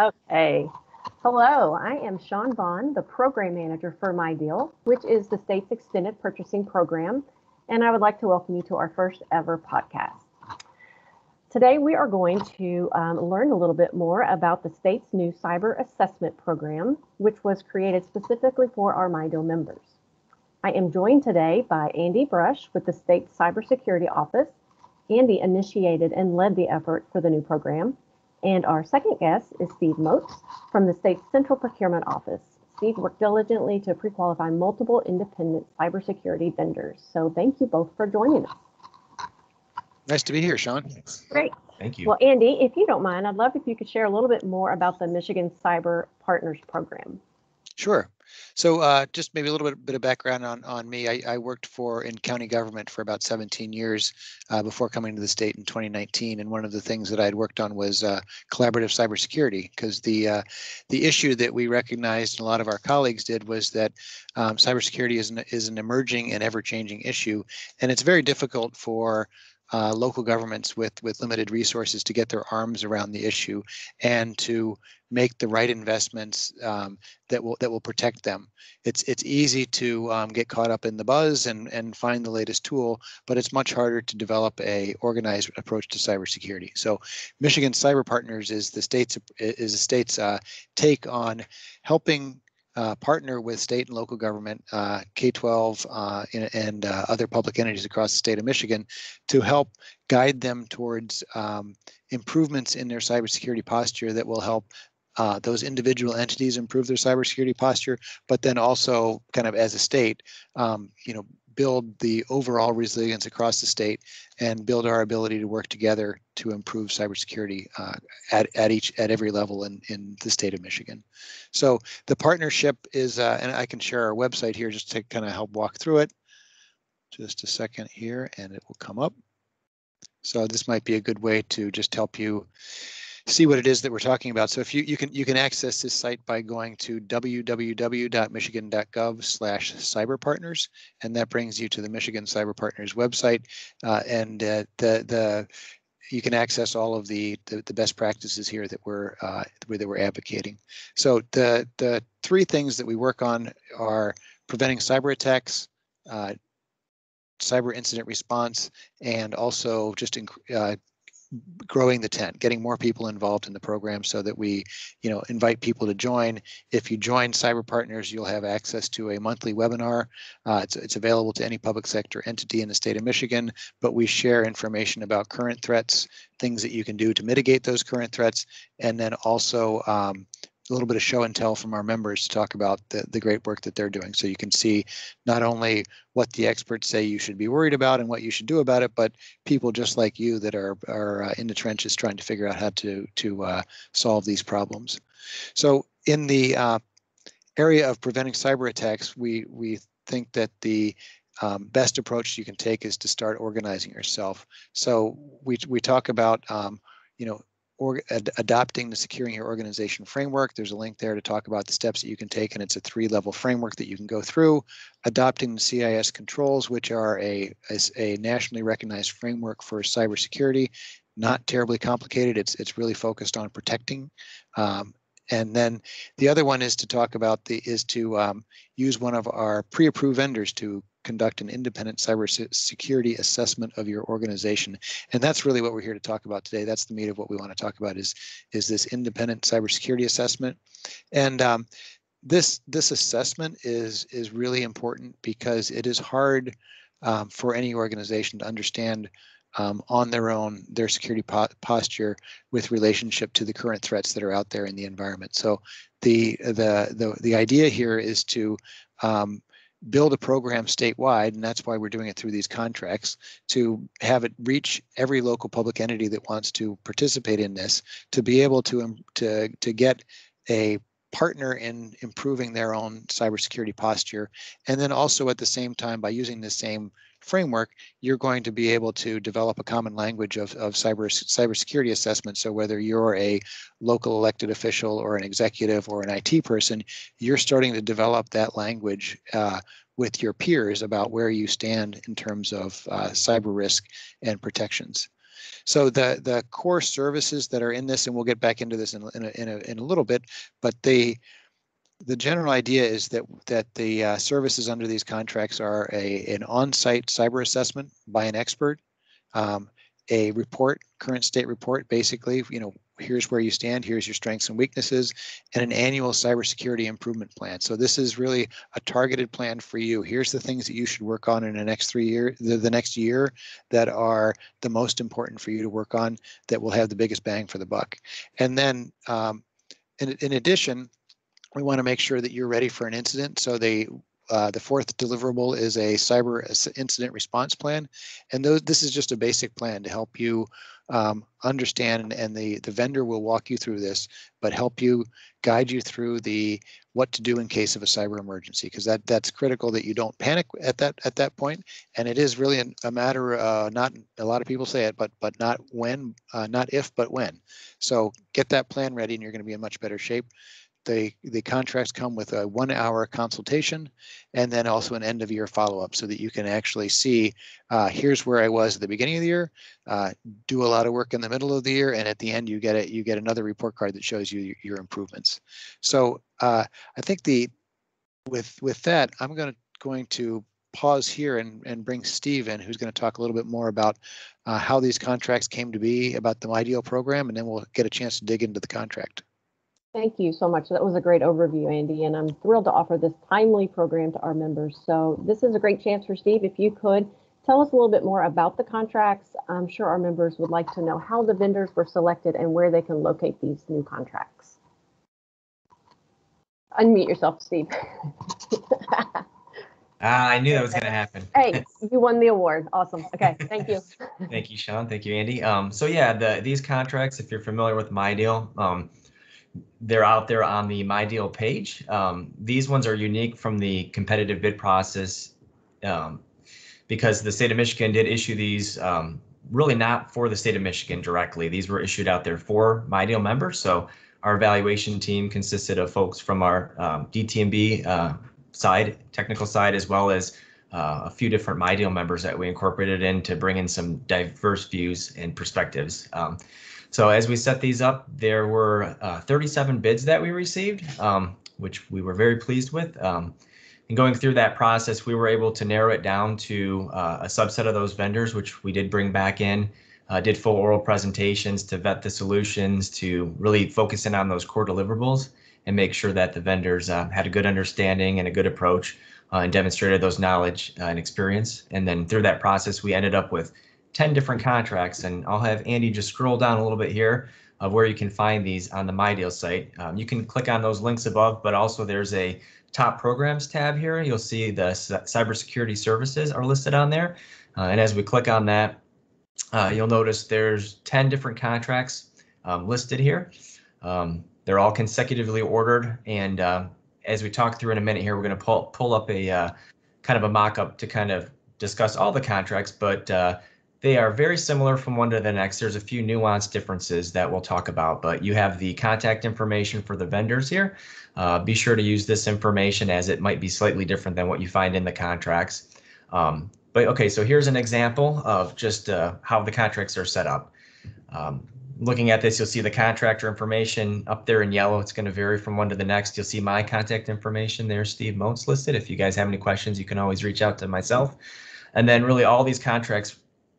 Okay. Hello, I am Shawn Vaughn, the Program Manager for MiDEAL, which is the state's extended purchasing program, and I would like to welcome you to our first ever podcast. Today we are going to learn a little bit more about the state's new Cyberassessment program, which was created specifically for our MiDEAL members. I am joined today by Andy Brush with the state's Cybersecurity Office. Andy initiated and led the effort for the new program. And our second guest is Steve Motz from the state's Central Procurement Office. Steve worked diligently to pre-qualify multiple independent cybersecurity vendors. So thank you both for joining us. Nice to be here, Shawn. Great. Thank you. Well, Andy, if you don't mind, I'd love if you could share a little bit more about the Michigan Cyber Partners Program. Sure. So just maybe a little bit of background on me. I worked in county government for about 17 years before coming to the state in 2019. And one of the things that I had worked on was collaborative cybersecurity, because the issue that we recognized and a lot of our colleagues did was that cybersecurity is an emerging and ever-changing issue. And it's very difficult for local governments with limited resources to get their arms around the issue and to make the right investments that will protect them. It's easy to get caught up in the buzz and find the latest tool, but it's much harder to develop a organized approach to cybersecurity. So Michigan Cyber Partners is the state's take on helping partner with state and local government, K-12 and other public entities across the state of Michigan to help guide them towards improvements in their cybersecurity posture that will help those individual entities improve their cybersecurity posture, but then also kind of as a state, build the overall resilience across the state and build our ability to work together to improve cybersecurity at every level in the state of Michigan. So the partnership is, and I can share our website here just to kind of help walk through it. Just a second here, and it will come up. So this might be a good way to just help you see what it is that we're talking about. So if you can access this site by going to www.michigan.gov/cyberpartners, and that brings you to the Michigan Cyber Partners website, and you can access all of the best practices here that we're advocating. So the three things that we work on are preventing cyber attacks, cyber incident response, and also just growing the tent, getting more people involved in the program so that we, invite people to join. If you join Cyber Partners, you'll have access to a monthly webinar. It's available to any public sector entity in the state of Michigan, but we share information about current threats, things that you can do to mitigate those current threats, and then also a little bit of show and tell from our members to talk about the great work that they're doing. So you can see not only what the experts say you should be worried about and what you should do about it, but people just like you that are in the trenches trying to figure out how to solve these problems. So in the area of preventing cyber attacks, we think that the best approach you can take is to start organizing yourself. So we talk about adopting the Securing Your Organization framework. There's a link there to talk about the steps that you can take, and it's a 3-level framework that you can go through. Adopting the CIS controls, which are a nationally recognized framework for cybersecurity. Not terribly complicated. It's really focused on protecting. And then the other one is to talk about use one of our pre-approved vendors to conduct an independent cybersecurity assessment of your organization. And that's really what we're here to talk about today. That's the meat of what we want to talk about is this independent cybersecurity assessment. And this assessment is really important because it is hard for any organization to understand on their own their security posture with relationship to the current threats that are out there in the environment. So the idea here is to build a program statewide, and that's why we're doing it through these contracts, to have it reach every local public entity that wants to participate in this, to be able to get a partner in improving their own cybersecurity posture. And then also at the same time, by using the same framework, you're going to be able to develop a common language of cybersecurity assessment. So whether you're a local elected official or an executive or an IT person, you're starting to develop that language with your peers about where you stand in terms of cyber risk and protections. So the core services that are in this, and we'll get back into this in a little bit, but the general idea is that the services under these contracts are an on-site cyber assessment by an expert, a report, current state report, basically, here's where you stand, here's your strengths and weaknesses, and an annual cybersecurity improvement plan. So this is really a targeted plan for you. Here's the things that you should work on in the next 3 years, the next year, that are the most important for you to work on, that will have the biggest bang for the buck. And then in addition, we want to make sure that you're ready for an incident. So the fourth deliverable is a cyber incident response plan, and this is just a basic plan to help you understand, and the vendor will walk you through this, but help you, guide you through what to do in case of a cyber emergency, because that's critical that you don't panic at that point. And it is really a matter, not a lot of people say it, but not when, not if, but when. So get that plan ready, and you're going to be in much better shape. The contracts come with a 1-hour consultation, and then also an end of year follow-up, so that you can actually see, here's where I was at the beginning of the year, do a lot of work in the middle of the year, and at the end you get another report card that shows you your improvements. So I think with that, I'm going to pause here and bring Steve in, who's going to talk a little bit more about how these contracts came to be, about the MiDEAL program, and then we'll get a chance to dig into the contract. Thank you so much. That was a great overview, Andy, and I'm thrilled to offer this timely program to our members. So this is a great chance for Steve. If you could tell us a little bit more about the contracts. I'm sure our members would like to know how the vendors were selected and where they can locate these new contracts. Unmute yourself, Steve. I knew that was going to happen. Hey, you won the award. Awesome. Okay, thank you. Thank you, Shawn. Thank you, Andy. So yeah, these contracts, if you're familiar with MiDEAL, they're out there on the MiDEAL page. These ones are unique from the competitive bid process because the state of Michigan did issue these really not for the state of Michigan directly. These were issued out there for MiDEAL members. So our evaluation team consisted of folks from our DTMB side, technical side, as well as a few different MiDEAL members that we incorporated in to bring in some diverse views and perspectives. So as we set these up, there were 37 bids that we received, which we were very pleased with. And going through that process, we were able to narrow it down to a subset of those vendors, which we did bring back in, did full oral presentations to vet the solutions, to really focus in on those core deliverables and make sure that the vendors had a good understanding and a good approach and demonstrated those knowledge and experience. And then through that process, we ended up with 10 different contracts, and I'll have Andy just scroll down a little bit here of where you can find these on the MiDEAL site. You can click on those links above, but also there's a top programs tab here. You'll see the cybersecurity services are listed on there. And as we click on that, you'll notice there's 10 different contracts listed here. They're all consecutively ordered. And as we talk through in a minute here, we're going to pull up a kind of a mock-up to kind of discuss all the contracts, but they are very similar from one to the next. There's a few nuanced differences that we'll talk about, but you have the contact information for the vendors here. Be sure to use this information as it might be slightly different than what you find in the contracts. But okay, so here's an example of just how the contracts are set up. Looking at this, you'll see the contractor information up there in yellow. It's going to vary from one to the next. You'll see my contact information there, Steve Motz, listed. If you guys have any questions, you can always reach out to myself. And then really all these contracts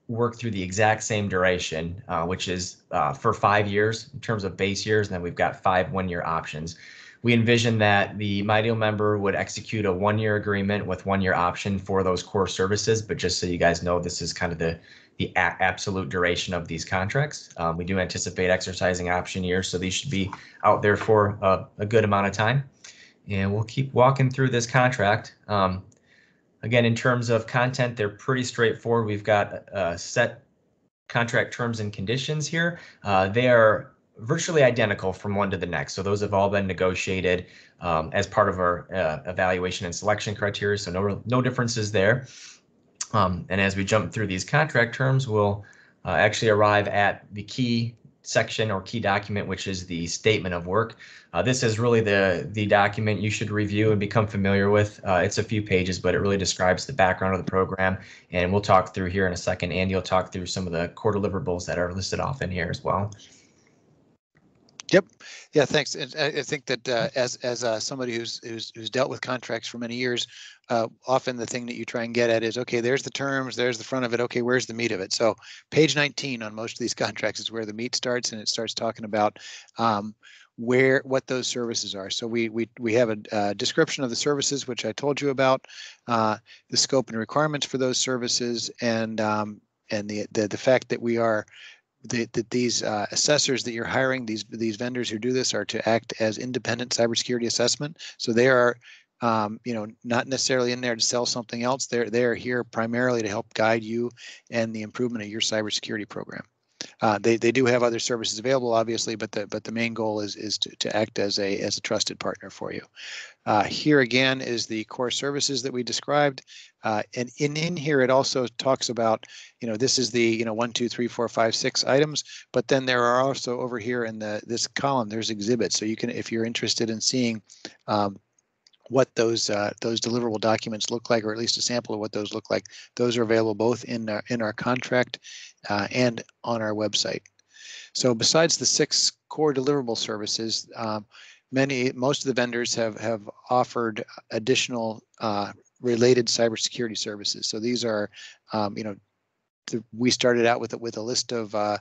work through the exact same duration, which is for 5 years in terms of base years, and then we've got 5 1-year options. We envision that the MiDEAL member would execute a 1-year agreement with 1-year option for those core services, but just so you guys know, this is kind of the absolute duration of these contracts. We do anticipate exercising option years, so these should be out there for a good amount of time. And we'll keep walking through this contract. Again, in terms of content, they're pretty straightforward. We've got set contract terms and conditions here. They are virtually identical from one to the next. So those have all been negotiated as part of our evaluation and selection criteria. So no differences there. And as we jump through these contract terms, we'll actually arrive at the key section or key document, which is the statement of work. This is really the document you should review and become familiar with. It's a few pages, but it really describes the background of the program. And we'll talk through here in a second. Andy will talk through some of the core deliverables that are listed off in here as well. Yep. Yeah. Thanks. And I think that as somebody who's dealt with contracts for many years, often the thing that you try and get at is, okay, there's the terms, there's the front of it. Okay, where's the meat of it? So page 19 on most of these contracts is where the meat starts, and it starts talking about what those services are. So we have a description of the services, which I told you about, the scope and requirements for those services, and the fact that we are that these assessors that you're hiring, these vendors who do this, are to act as independent cybersecurity assessment. So they are, not necessarily in there to sell something else. They're here primarily to help guide you and the improvement of your cybersecurity program. They do have other services available, obviously, but the main goal is to act as a trusted partner for you. Here again is the core services that we described, and in here it also talks about, this is the 1, 2, 3, 4, 5, 6 items, but then there are also over here in this column there's exhibits, so you can, if you're interested in seeing what those deliverable documents look like, or at least a sample of what those look like, those are available both in our contract and on our website. So besides the 6 core deliverable services, most of the vendors have offered additional related cybersecurity services. So these are, we started out with a list of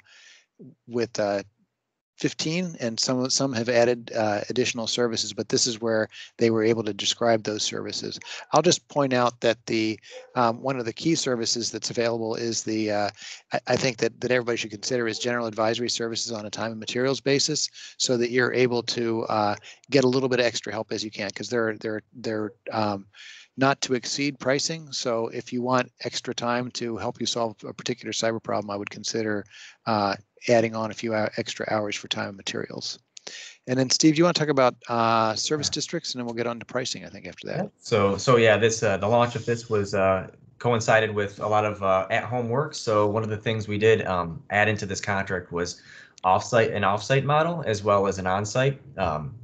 15, and some have added additional services, but this is where they were able to describe those services. I'll just point out that the one of the key services that's available is the I think that everybody should consider is general advisory services on a time and materials basis, so that you're able to get a little bit of extra help as you can, because they're not to exceed pricing. So if you want extra time to help you solve a particular cyber problem, I would consider adding on a few extra hours for time and materials. And then Steve, do you want to talk about service districts, and then we'll get on to pricing, I think, after that. Yeah. So yeah, this the launch of this was coincided with a lot of at-home work. So one of the things we did add into this contract was an offsite model, as well as an onsite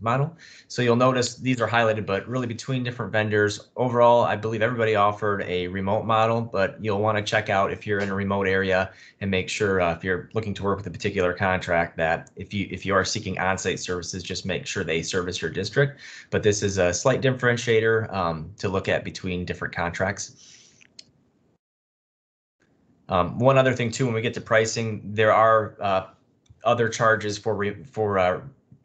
model. So you'll notice these are highlighted, but really between different vendors. Overall, I believe everybody offered a remote model, but you'll want to check out if you're in a remote area and make sure if you're looking to work with a particular contract, that if you are seeking onsite services, just make sure they service your district. But this is a slight differentiator to look at between different contracts. One other thing too, when we get to pricing, there are other charges for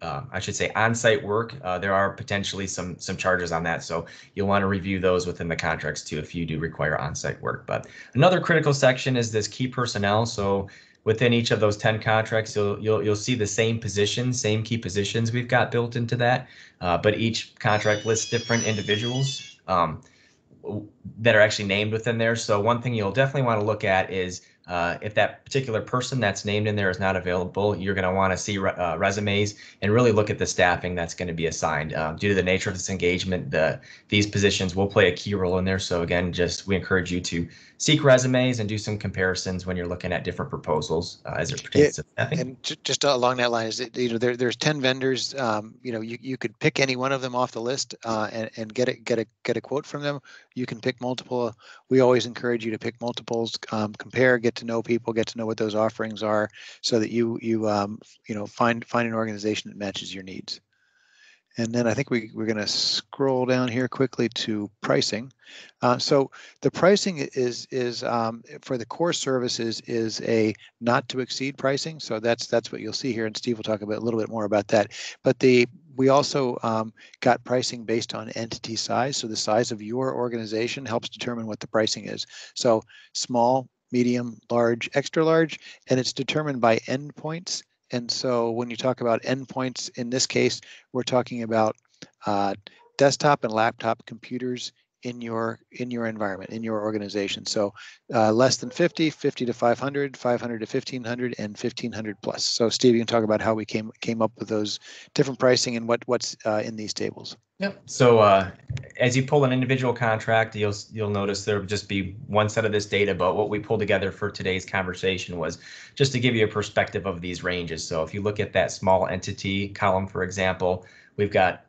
I should say on-site work. There are potentially some charges on that, so you'll want to review those within the contracts too if you do require on-site work. But another critical section is this key personnel. So within each of those 10 contracts, you'll see the same positions, same key positions we've got built into that, but each contract lists different individuals that are actually named within there. So one thing you'll definitely want to look at is if that particular person that's named in there is not available, you're going to want to see resumes and really look at the staffing that's going to be assigned. Due to the nature of this engagement, these positions will play a key role in there. So again, we encourage you to seek resumes and do some comparisons when you're looking at different proposals as it pertains to staffing. And just along that line, is there's 10 vendors. You could pick any one of them off the list and get a quote from them. You can pick multiple. We always encourage you to pick multiples, compare, get to know people, get to know what those offerings are, so that you find an organization that matches your needs. And then I think we're going to scroll down here quickly to pricing. So the pricing is for the core services is a not to exceed pricing. So that's what you'll see here, and Steve will talk about a little bit more about that. But we also got pricing based on entity size. So the size of your organization helps determine what the pricing is. So small, medium, large, extra large, and it's determined by endpoints. And so when you talk about endpoints, in this case, we're talking about desktop and laptop computers in your environment, in your organization. So less than 50, 50 to 500, 500 to 1500, and 1500 plus. So Steve, you can talk about how we came up with those different pricing and what's in these tables. Yep. So as you pull an individual contract, you'll notice there will just be one set of this data, but what we pulled together for today's conversation was just to give you a perspective of these ranges. So if you look at that small entity column, for example, we've got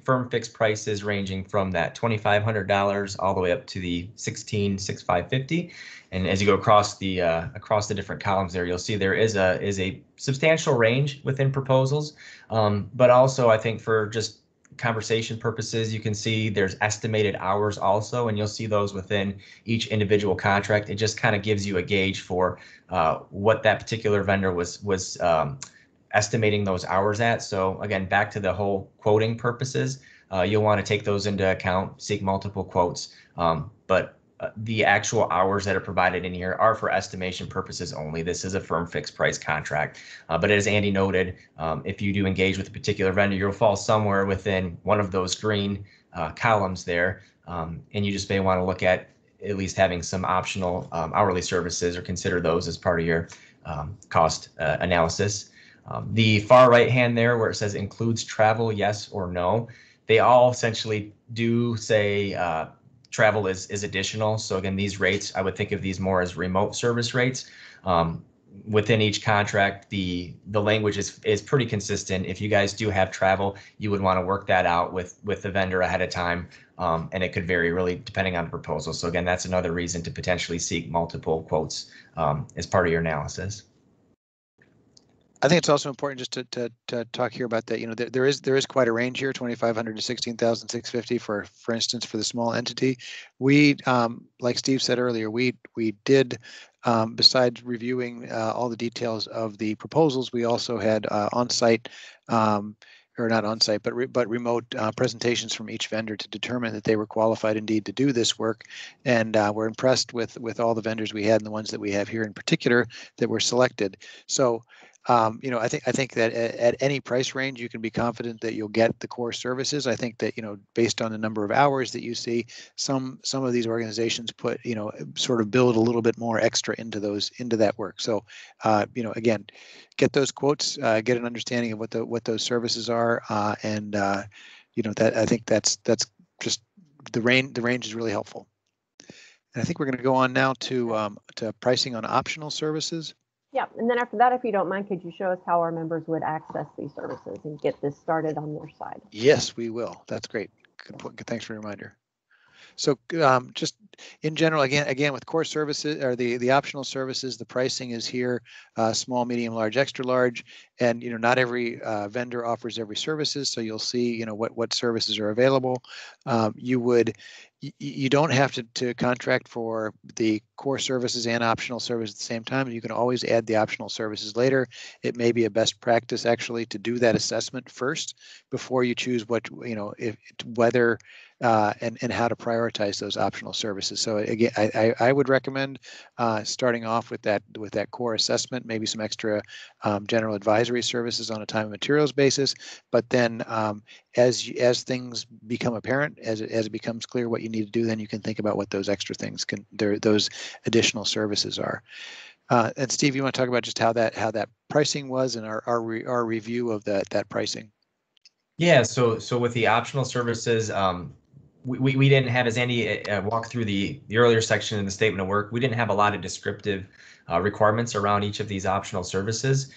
firm fixed prices ranging from that $2,500 all the way up to the $16,650. And as you go across the different columns there, you'll see there is a substantial range within proposals, but also I think for just conversation purposes, you can see there's estimated hours also, and you'll see those within each individual contract. It just kind of gives you a gauge for what that particular vendor was estimating those hours at. So again, back to the whole quoting purposes, you'll want to take those into account, seek multiple quotes, but the actual hours that are provided in here are for estimation purposes only. This is a firm fixed price contract. But as Andy noted, if you do engage with a particular vendor, you'll fall somewhere within one of those green columns there. And you just may want to look at least having some optional hourly services or consider those as part of your cost analysis. The far right hand there where it says includes travel, yes or no, they all essentially do say travel is additional. So again, these rates, I would think of these more as remote service rates. Within each contract, the language is pretty consistent. If you guys do have travel, you would want to work that out with the vendor ahead of time. And it could vary really depending on the proposal. So again, that's another reason to potentially seek multiple quotes as part of your analysis. I think it's also important just to talk here about that. You know, there is quite a range here, 2,500 to 16,650 for instance, for the small entity. We, like Steve said earlier, we did, besides reviewing all the details of the proposals, we also had on-site, or not on-site, but remote presentations from each vendor to determine that they were qualified indeed to do this work. And we're impressed with all the vendors we had and the ones that we have here in particular that were selected. So. You know, I think that at any price range, you can be confident that you'll get the core services. I think that, you know, based on the number of hours that you see, some of these organizations put, you know, sort of build a little bit more extra into that work. So, you know, again, get those quotes, get an understanding of what those services are, and you know, that I think that's just the range is really helpful. And I think we're going to go on now to pricing on optional services. Yeah, and then after that, if you don't mind, could you show us how our members would access these services and get this started on their side? Yes, we will. That's great. Good. Thanks for the reminder. So just in general, again, with core services or the optional services, the pricing is here, small, medium, large, extra large, and you know, not every vendor offers every services. So you'll see, you know, what services are available. You don't have to contract for the core services and optional services at the same time. You can always add the optional services later. It may be a best practice actually to do that assessment first before you choose what, you know, whether and how to prioritize those optional services. So again, I would recommend starting off with that core assessment, maybe some extra general advisory services on a time and materials basis. But then as things become apparent, as it becomes clear what you need to do, then you can think about what those extra things those additional services are. And Steve, you want to talk about just how that pricing was and our review of that pricing? Yeah. So with the optional services, we didn't have, as Andy walked through the earlier section in the statement of work, we didn't have a lot of descriptive requirements around each of these optional services.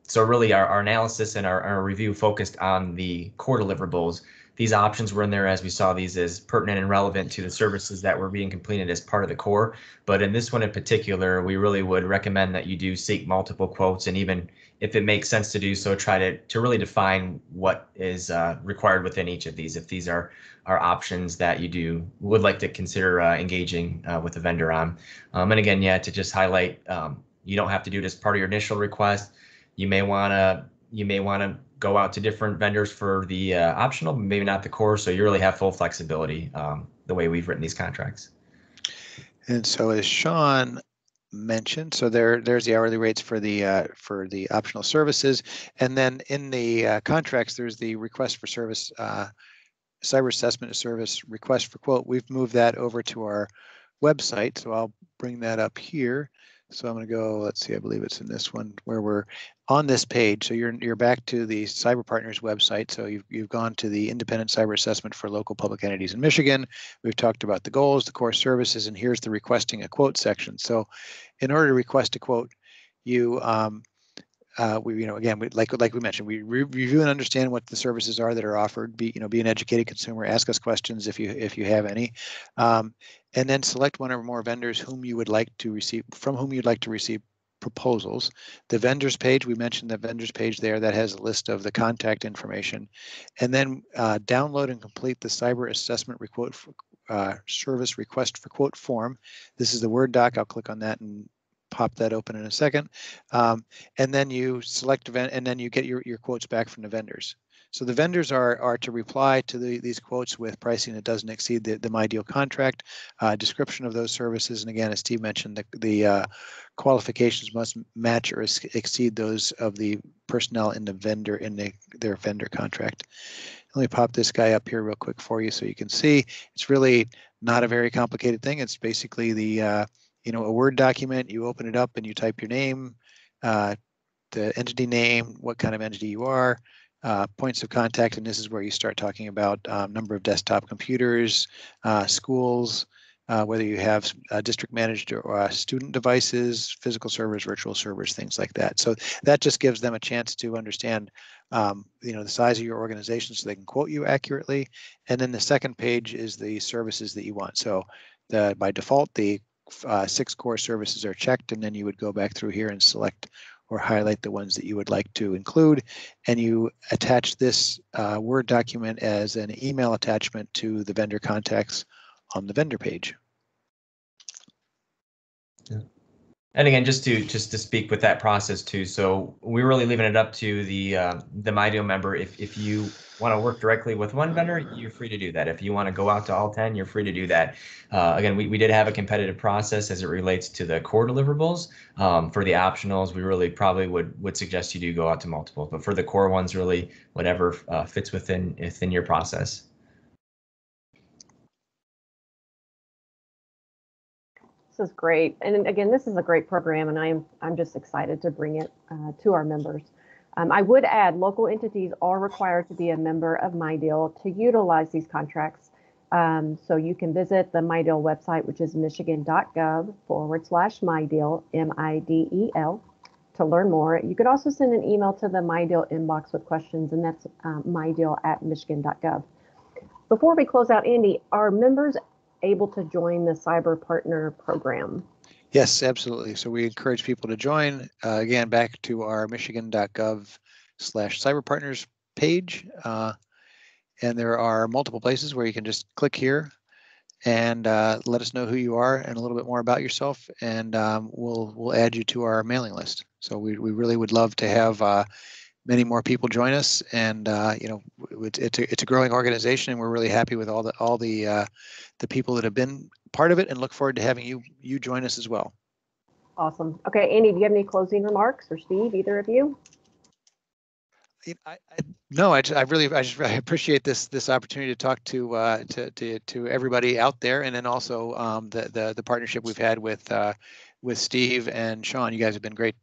So really our analysis and our review focused on the core deliverables. These options were in there as we saw these as pertinent and relevant to the services that were being completed as part of the core. But in this one in particular, we really would recommend that you do seek multiple quotes, and even if it makes sense to do so, try to really define what is required within each of these. If these are options that you would like to consider engaging with a vendor on. And again, yeah, to just highlight, you don't have to do it as part of your initial request. You may want to go out to different vendors for the optional, but maybe not the core. So you really have full flexibility the way we've written these contracts. And so as Shawn mentioned, so there's the hourly rates for the optional services, and then in the contracts there's the request for service cyber assessment service request for quote, we've moved that over to our website. So I'll bring that up here. So I'm going to go, let's see, I believe it's in this one where we're on this page. So you're back to the Cyber Partners website. So you've gone to the independent cyber assessment for local public entities in Michigan. We've talked about the goals, the core services, and here's the requesting a quote section. So in order to request a quote, you again, like we mentioned, we review and understand what the services are that are offered. Be an educated consumer. Ask us questions if you have any, and then select one or more vendors from whom you'd like to receive proposals. The vendors page, we mentioned the vendors page there that has a list of the contact information, and then download and complete the cyber assessment service request for quote form. This is the Word doc. I'll click on that and pop that open in a second, and then you select event, and then you get your quotes back from the vendors. So the vendors are to reply to these quotes with pricing that doesn't exceed the MiDEAL contract, description of those services, and again, as Steve mentioned, the qualifications must match or exceed those of the personnel in their vendor contract. Let me pop this guy up here real quick for you so you can see. It's really not a very complicated thing. It's basically a Word document. You open it up and you type your name, the entity name, what kind of entity you are, points of contact, and this is where you start talking about number of desktop computers, schools, whether you have district managed or student devices, physical servers, virtual servers, things like that. So that just gives them a chance to understand the size of your organization so they can quote you accurately. And then the second page is the services that you want. So by default, the 6 core services are checked, and then you would go back through here and select or highlight the ones that you would like to include, and you attach this Word document as an email attachment to the vendor contacts on the vendor page. Yeah. And again, just to speak with that process too, so we're really leaving it up to the MiDEAL member. If you want to work directly with one vendor, you're free to do that. If you want to go out to all 10, you're free to do that. Again, we did have a competitive process as it relates to the core deliverables. For the optionals, we really probably would suggest you do go out to multiple, but for the core ones, really whatever fits within your process. This is great. And again, this is a great program, and I'm just excited to bring it to our members. I would add local entities are required to be a member of MiDEAL to utilize these contracts. So you can visit the MiDEAL website, which is michigan.gov/MiDEAL, MiDEAL, to learn more. You could also send an email to the MiDEAL inbox with questions, and that's mideal@michigan.gov. Before we close out, Andy, are members able to join the Cyber Partner program? Yes, absolutely. So we encourage people to join. Again, back to our michigan.gov/cyberpartners page. And there are multiple places where you can just click here and let us know who you are and a little bit more about yourself, and we'll add you to our mailing list. So we really would love to have many more people join us, and it's a growing organization, and we're really happy with all the people that have been part of it, and look forward to having you join us as well. Awesome. Okay, Andy, do you have any closing remarks, or Steve, either of you? I really appreciate this opportunity to talk to everybody out there, and then also the partnership we've had with Steve and Shawn. You guys have been great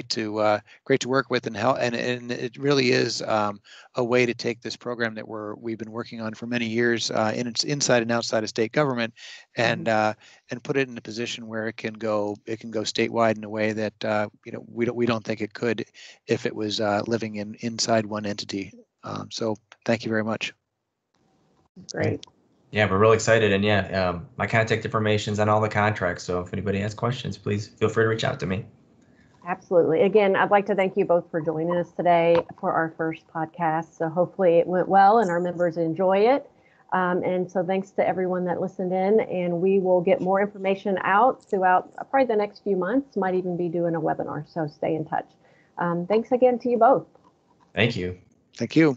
to work with and help, and it really is a way to take this program that we've been working on for many years inside and outside of state government, and put it in a position where it can go statewide in a way that we don't think it could if it was living inside one entity. So thank you very much. Great. Yeah, we're really excited, and my contact information is on all the contracts. So if anybody has questions, please feel free to reach out to me. Absolutely. Again, I'd like to thank you both for joining us today for our first podcast. So hopefully it went well and our members enjoy it. And so thanks to everyone that listened in, and we will get more information out throughout probably the next few months, might even be doing a webinar. So stay in touch. Thanks again to you both. Thank you. Thank you.